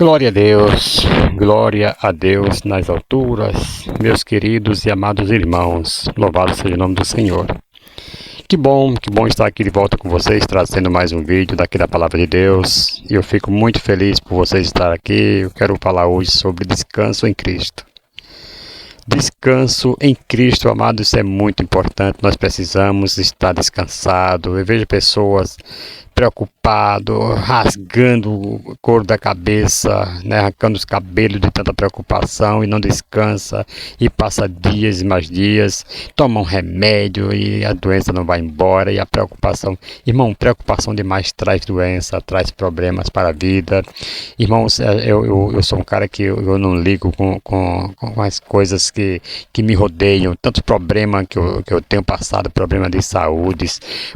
Glória a Deus nas alturas, meus queridos e amados irmãos, louvado seja o nome do Senhor. Que bom estar aqui de volta com vocês, trazendo mais um vídeo daqui da Palavra de Deus. E eu fico muito feliz por vocês estar aqui. Eu quero falar hoje sobre descanso em Cristo. Descanso em Cristo, amados, isso é muito importante. Nós precisamos estar descansados. Eu vejo pessoas preocupadas, rasgando o couro da cabeça, né, arrancando os cabelos de tanta preocupação e não descansa e passa dias e mais dias, toma um remédio e a doença não vai embora e a preocupação, irmão, preocupação demais traz doença, traz problemas para a vida. Irmãos, eu sou um cara que eu não ligo com as coisas que me rodeiam, tantos problemas que eu tenho passado, problema de saúde,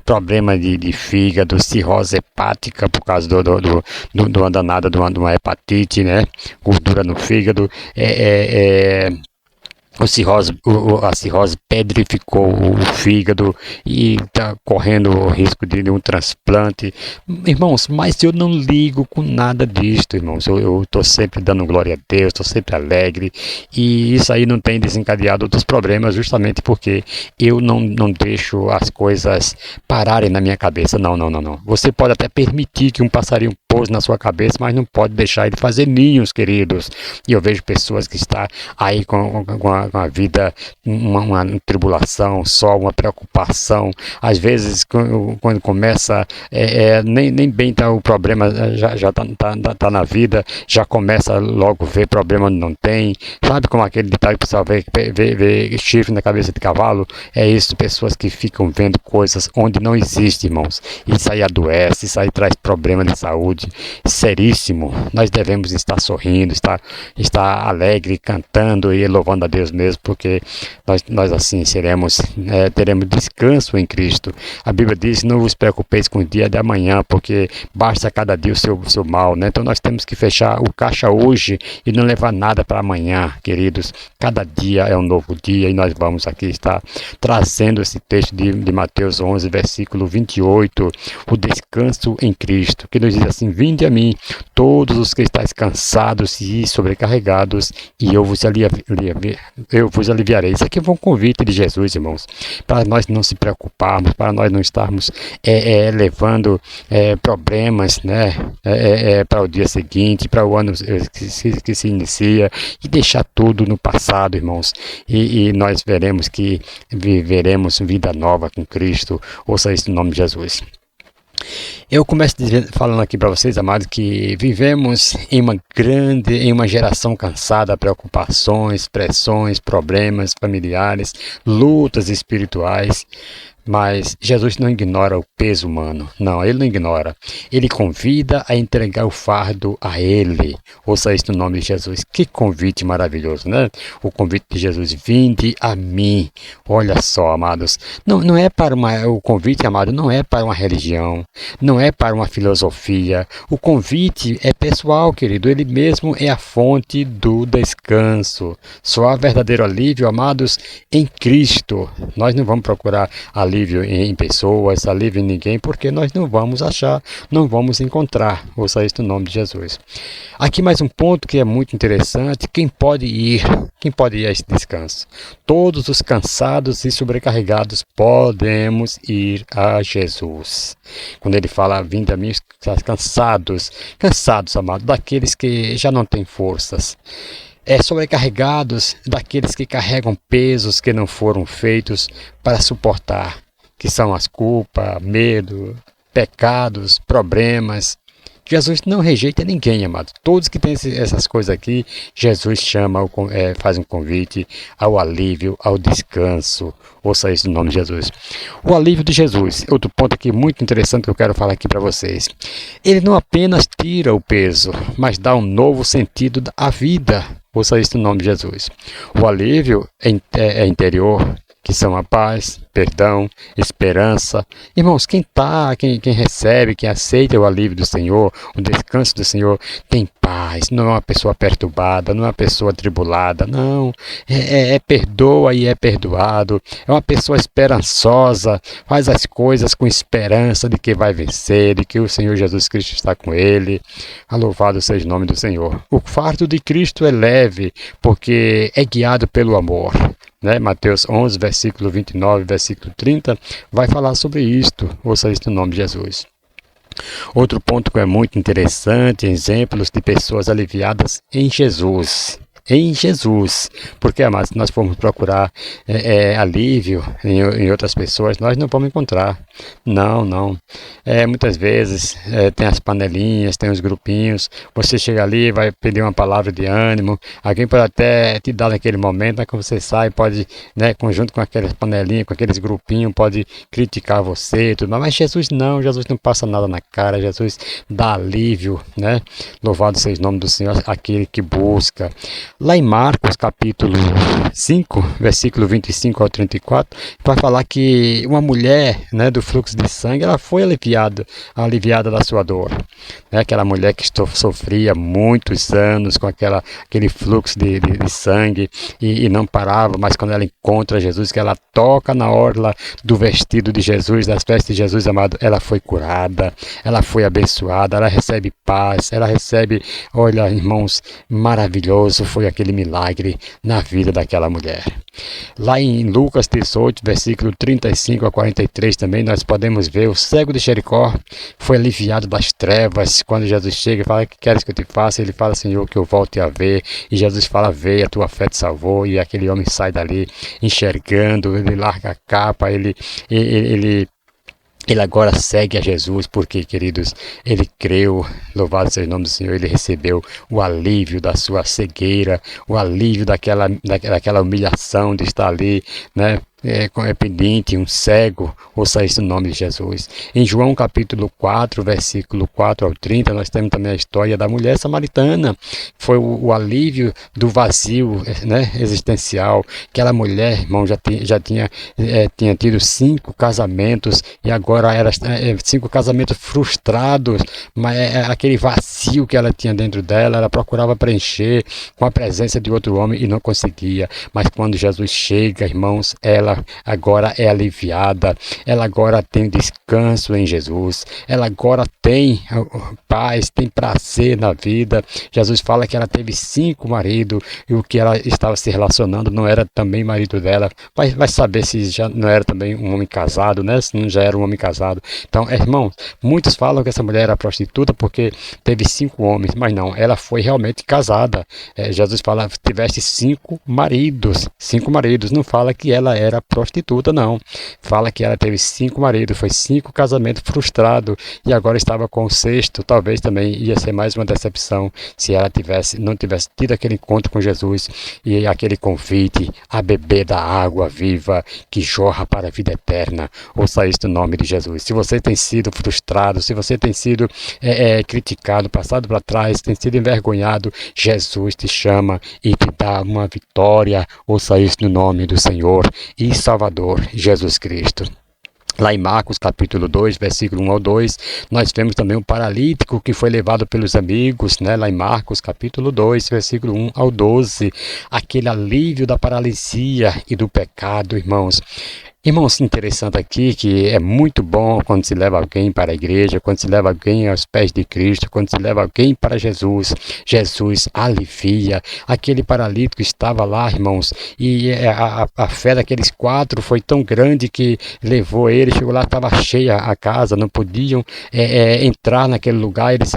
problema de fígado, cirrose hepática por causa de uma danada, de uma hepatite, né? Gordura no fígado, a cirrose pedrificou o fígado e está correndo o risco de um transplante. Irmãos, mas eu não ligo com nada disto, irmãos. Eu estou sempre dando glória a Deus, estou sempre alegre. E isso aí não tem desencadeado outros problemas, justamente porque eu não deixo as coisas pararem na minha cabeça. Não. Você pode até permitir que um passarinho pouse na sua cabeça, mas não pode deixar ele fazer ninhos, queridos. E eu vejo pessoas que estão aí com a vida, uma tribulação, só uma preocupação. Às vezes, quando começa, nem bem está o problema, já tá na vida, já começa logo a ver problema onde não tem. Sabe como aquele ditado que o pessoal vê chifre na cabeça de cavalo? É isso, pessoas que ficam vendo coisas onde não existe, irmãos. Isso aí adoece, isso aí traz problema de saúde seríssimo. Nós devemos estar sorrindo, estar alegre, cantando e louvando a Deus mesmo, porque nós assim teremos descanso em Cristo. A Bíblia diz: não vos preocupeis com o dia de amanhã, porque basta cada dia o seu mal, né? Então nós temos que fechar o caixa hoje e não levar nada para amanhã, queridos. Cada dia é um novo dia e nós vamos aqui estar trazendo esse texto de Mateus 11, versículo 28, o descanso em Cristo, que nos diz assim: vinde a mim, todos os que estáis cansados e sobrecarregados, e eu vos aliviarei. Isso aqui é um convite de Jesus, irmãos, para nós não se preocuparmos, para nós não estarmos levando problemas, né, para o dia seguinte, para o ano que se inicia, e deixar tudo no passado, irmãos, e nós veremos que viveremos vida nova com Cristo. Ouça isso no nome de Jesus. Eu começo falando aqui para vocês, amados, que vivemos em uma geração cansada, preocupações, pressões, problemas familiares, lutas espirituais. Mas Jesus não ignora o peso humano. Não, ele não ignora. Ele convida a entregar o fardo a ele. Ouça isso no nome de Jesus. Que convite maravilhoso, né? O convite de Jesus: vinde a mim. Olha só, amados. Não é para o convite, amado, não é para uma religião. Não é para uma filosofia. O convite é pessoal, querido. Ele mesmo é a fonte do descanso. Só há verdadeiro alívio, amados, em Cristo. Nós não vamos procurar alívio em pessoas, alívio em ninguém, porque nós não vamos achar, não vamos encontrar. Ouça isso no nome de Jesus. Aqui mais um ponto que é muito interessante: quem pode ir a esse descanso? Todos os cansados e sobrecarregados podemos ir a Jesus. Quando ele fala: vinde a mim, cansados, amados, daqueles que já não têm forças. Sobrecarregados, daqueles que carregam pesos que não foram feitos para suportar, que são as culpas, medo, pecados, problemas. Jesus não rejeita ninguém, amado. Todos que têm essas coisas aqui, Jesus chama, faz um convite ao alívio, ao descanso. Ouça isso no nome de Jesus. O alívio de Jesus, outro ponto aqui muito interessante que eu quero falar aqui para vocês. Ele não apenas tira o peso, mas dá um novo sentido à vida. Ouça isso no nome de Jesus. O alívio é interior, que são a paz, perdão, esperança. Irmãos, quem recebe, quem aceita o alívio do Senhor, o descanso do Senhor, tem paz, não é uma pessoa perturbada, não é uma pessoa atribulada, não. Perdoa e é perdoado, é uma pessoa esperançosa, faz as coisas com esperança de que vai vencer, de que o Senhor Jesus Cristo está com ele. Louvado seja o nome do Senhor. O fardo de Cristo é leve, porque é guiado pelo amor. Mateus 11, versículo 29, versículo 30, vai falar sobre isto. Ouça isto no nome de Jesus. Outro ponto que é muito interessante, exemplos de pessoas aliviadas em Jesus. Em Jesus, porque, amados, se nós formos procurar alívio em outras pessoas, nós não vamos encontrar. Não. Muitas vezes tem as panelinhas, tem os grupinhos, você chega ali, vai pedir uma palavra de ânimo, alguém pode até te dar naquele momento, mas quando você sai, pode, junto com aquelas panelinhas, com aqueles grupinhos, pode criticar você, tudo mais. Mas Jesus não passa nada na cara, Jesus dá alívio, Louvado seja o nome do Senhor, aquele que busca. Lá em Marcos, capítulo 5, versículo 25 ao 34, vai falar que uma mulher, do fluxo de sangue, ela foi aliviada da sua dor. Aquela mulher que sofria muitos anos com aquele fluxo de sangue e não parava, mas quando ela encontra Jesus, que ela toca na orla do vestido de Jesus, das vestes de Jesus, amado, ela foi curada, ela foi abençoada, ela recebe paz, ela recebe, olha, irmãos, maravilhoso foi aquele milagre na vida daquela mulher. Lá em Lucas 18, versículo 35 a 43 também, nós podemos ver o cego de Jericó foi aliviado das trevas. Quando Jesus chega e fala: "Que queres que eu te faça?", ele fala: "Senhor, que eu volte a ver", e Jesus fala: "Vê, a tua fé te salvou", e aquele homem sai dali enxergando, ele larga a capa, ele agora segue a Jesus, porque, queridos, ele creu, louvado seja o nome do Senhor, ele recebeu o alívio da sua cegueira, o alívio daquela humilhação de estar ali, pedinte, um cego. Ouça isso no nome de Jesus. Em João capítulo 4, versículo 4 ao 30, nós temos também a história da mulher samaritana. Foi o alívio do vazio existencial. Aquela mulher, irmão, já tinha tido 5 casamentos e agora era 5 casamentos frustrados, mas aquele vazio que ela tinha dentro dela, ela procurava preencher com a presença de outro homem e não conseguia. Mas quando Jesus chega, irmãos, ela agora é aliviada, ela agora tem descanso em Jesus, ela agora tem paz, tem prazer na vida. Jesus fala que ela teve 5 maridos e o que ela estava se relacionando não era também marido dela. Vai saber se já não era também um homem casado, se não já era um homem casado. Então, irmãos, muitos falam que essa mulher era prostituta porque teve 5 homens, mas não, ela foi realmente casada. Jesus fala: "Tiveste 5 maridos", 5 maridos, não fala que ela era prostituta, não. Fala que ela teve 5 maridos, foi 5 casamentos frustrados e agora estava com o 6º. Talvez também ia ser mais uma decepção se ela não tivesse tido aquele encontro com Jesus e aquele convite a beber da água viva que jorra para a vida eterna. Ouça isso no nome de Jesus. Se você tem sido frustrado, se você tem sido criticado, passado para trás, tem sido envergonhado, Jesus te chama e te dá uma vitória. Ouça isso no nome do Senhor e Salvador Jesus Cristo. Lá em Marcos capítulo 2, versículo 1 ao 2, nós vemos também um paralítico que foi levado pelos amigos, lá em Marcos capítulo 2, versículo 1 ao 12, aquele alívio da paralisia e do pecado, irmãos. Irmãos, interessante aqui que é muito bom quando se leva alguém para a igreja, quando se leva alguém aos pés de Cristo, quando se leva alguém para Jesus. Jesus alivia. Aquele paralítico estava lá, irmãos, e a fé daqueles 4 foi tão grande que levou ele, chegou lá, estava cheia a casa, não podiam entrar naquele lugar. Eles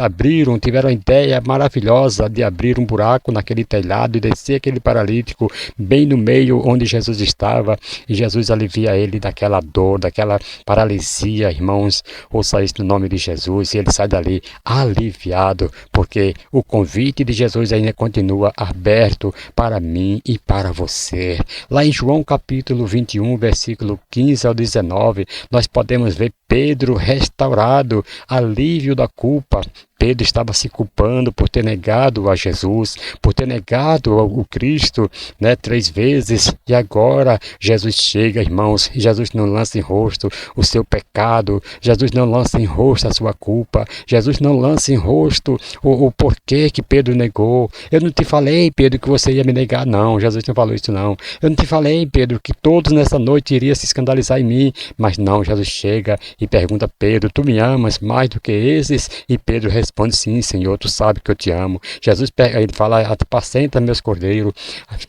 tiveram a ideia maravilhosa de abrir um buraco naquele telhado e descer aquele paralítico bem no meio onde Jesus estava, e Jesus alivia ele daquela dor, daquela paralisia, irmãos. Ouça isso no nome de Jesus, e ele sai dali aliviado, porque o convite de Jesus ainda continua aberto para mim e para você. Lá em João capítulo 21, versículo 15 ao 19, nós podemos ver Pedro restaurado, alívio da culpa. Pedro estava se culpando por ter negado a Jesus, por ter negado o Cristo, né, 3 vezes, e agora Jesus chega, irmãos, e Jesus não lança em rosto o seu pecado, Jesus não lança em rosto a sua culpa, Jesus não lança em rosto o porquê que Pedro negou. Eu não te falei, Pedro, que você ia me negar, não, Jesus não falou isso não. Eu não te falei, Pedro, que todos nessa noite iriam se escandalizar em mim, mas não, Jesus chega e pergunta: Pedro, tu me amas mais do que esses? E Pedro responde: sim, Senhor, tu sabe que eu te amo. Jesus ele fala: apacenta meus cordeiros.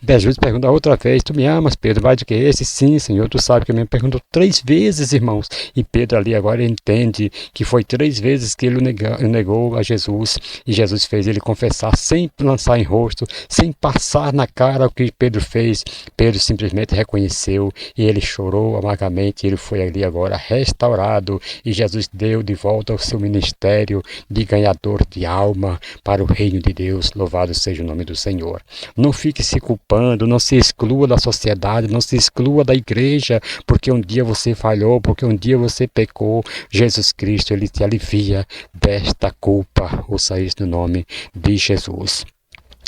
Jesus pergunta outra vez: tu me amas, Pedro, mais do que esses? Sim, Senhor, tu sabe que eu me perguntou 3 vezes, irmãos. E Pedro ali agora entende que foi 3 vezes que ele negou a Jesus, e Jesus fez ele confessar sem lançar em rosto, sem passar na cara o que Pedro fez. Pedro simplesmente reconheceu e ele chorou amargamente. Ele foi ali agora restaurado, e Jesus deu de volta ao seu ministério de ganhador de alma para o reino de Deus. Louvado seja o nome do Senhor. Não fique se culpando, não se exclua da sociedade, não se exclua da igreja, porque um dia você falhou, porque um dia você pecou. Jesus Cristo, ele te alivia desta culpa. Ouça isso no nome de Jesus.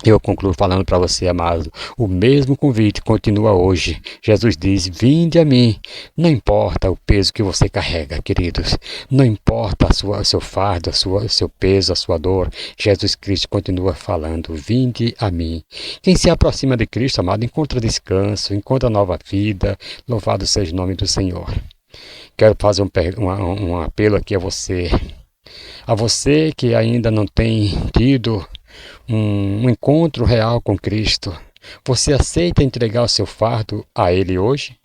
Eu concluo falando para você, amado, o mesmo convite continua hoje. Jesus diz: vinde a mim. Não importa o peso que você carrega, queridos. Não importa o seu fardo, o seu peso, a sua dor. Jesus Cristo continua falando: vinde a mim. Quem se aproxima de Cristo, amado, encontra descanso, encontra nova vida. Louvado seja o nome do Senhor. Quero fazer um apelo aqui a você. A você que ainda não tem tido um encontro real com Cristo. Você aceita entregar o seu fardo a Ele hoje?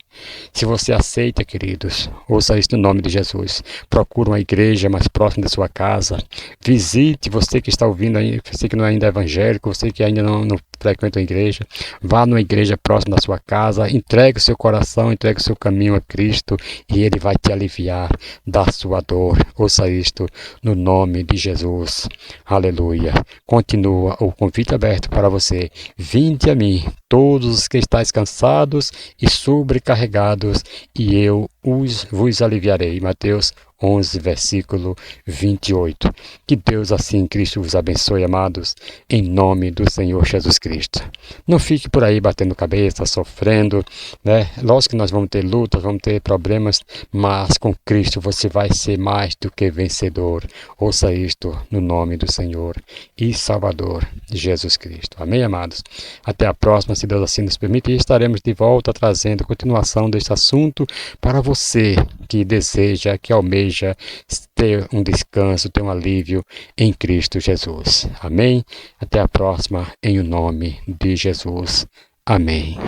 Se você aceita, queridos, ouça isso no nome de Jesus. Procure uma igreja mais próxima da sua casa. Visite, você que está ouvindo aí, você que não é ainda evangélico, você que ainda não frequenta a igreja, vá numa igreja próxima da sua casa, entregue o seu coração, entregue o seu caminho a Cristo, e Ele vai te aliviar da sua dor. Ouça isto no nome de Jesus. Aleluia. Continua o convite aberto para você. Vinde a mim, todos os que estáis cansados e sobrecarregados, e eu vos aliviarei. Mateus 11, versículo 28. Que Deus assim, Cristo, vos abençoe, amados, em nome do Senhor Jesus Cristo. Não fique por aí batendo cabeça, sofrendo, né? Lógico que nós vamos ter lutas, vamos ter problemas, mas com Cristo você vai ser mais do que vencedor. Ouça isto no nome do Senhor e Salvador Jesus Cristo. Amém, amados? Até a próxima, se Deus assim nos permitir, estaremos de volta trazendo a continuação deste assunto para você que deseja, que almeja ter um descanso, ter um alívio em Cristo Jesus. Amém? Até a próxima, em o nome de Jesus. Amém.